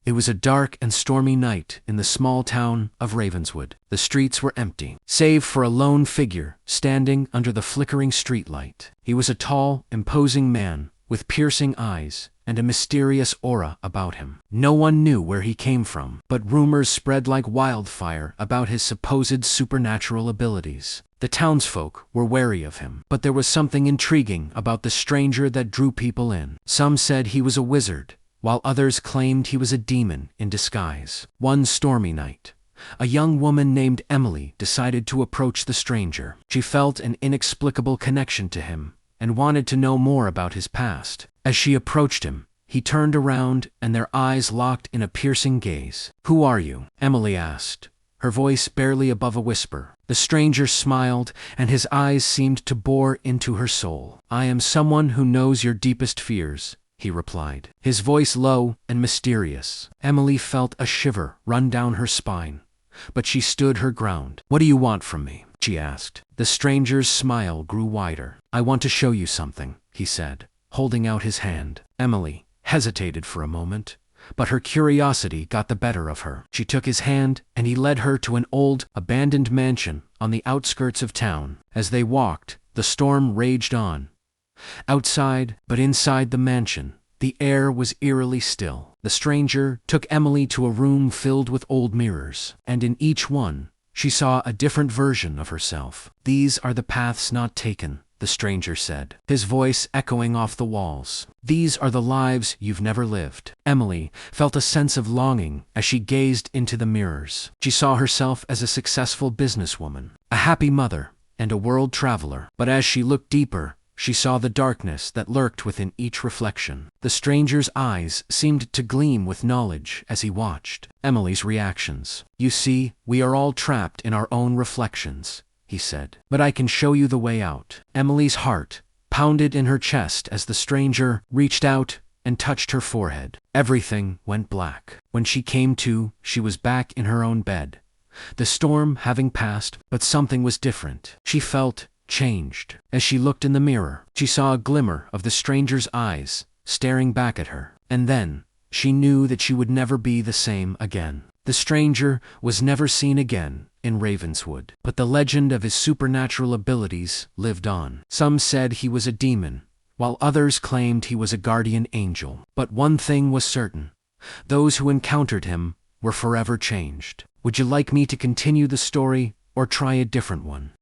It was a dark and stormy night in the small town of Ravenswood. The streets were empty, save for a lone figure standing under the flickering streetlight. He was a tall, imposing man with piercing eyes and a mysterious aura about him. No one knew where he came from, but rumors spread like wildfire about his supposed supernatural abilities. The townsfolk were wary of him, but there was something intriguing about the stranger that drew people in. Some said he was a wizard, while others claimed he was a demon in disguise. One stormy night, a young woman named Emily decided to approach the stranger. She felt an inexplicable connection to him and wanted to know more about his past. As she approached him, he turned around and their eyes locked in a piercing gaze. "Who are you?" Emily asked, her voice barely above a whisper. The stranger smiled, and his eyes seemed to bore into her soul. "I am someone who knows your deepest fears," he replied, his voice low and mysterious. Emily felt a shiver run down her spine, but she stood her ground. "What do you want from me?" she asked. The stranger's smile grew wider. "I want to show you something," he said, holding out his hand. Emily hesitated for a moment, but her curiosity got the better of her. She took his hand, and he led her to an old, abandoned mansion on the outskirts of town. As they walked, the storm raged on outside, but inside the mansion, the air was eerily still. The stranger took Emily to a room filled with old mirrors, and in each one, she saw a different version of herself. "These are the paths not taken," the stranger said, his voice echoing off the walls. "These are the lives you've never lived." Emily felt a sense of longing as she gazed into the mirrors. She saw herself as a successful businesswoman, a happy mother, and a world traveler. But as she looked deeper, she saw the darkness that lurked within each reflection. The stranger's eyes seemed to gleam with knowledge as he watched Emily's reactions. "You see, we are all trapped in our own reflections," he said. "But I can show you the way out." Emily's heart pounded in her chest as the stranger reached out and touched her forehead. Everything went black. When she came to, she was back in her own bed, the storm having passed, but something was different. She felt changed. As she looked in the mirror, she saw a glimmer of the stranger's eyes staring back at her, and then she knew that she would never be the same again. The stranger was never seen again in Ravenswood, but the legend of his supernatural abilities lived on. Some said he was a demon, while others claimed he was a guardian angel. But one thing was certain: those who encountered him were forever changed. Would you like me to continue the story or try a different one?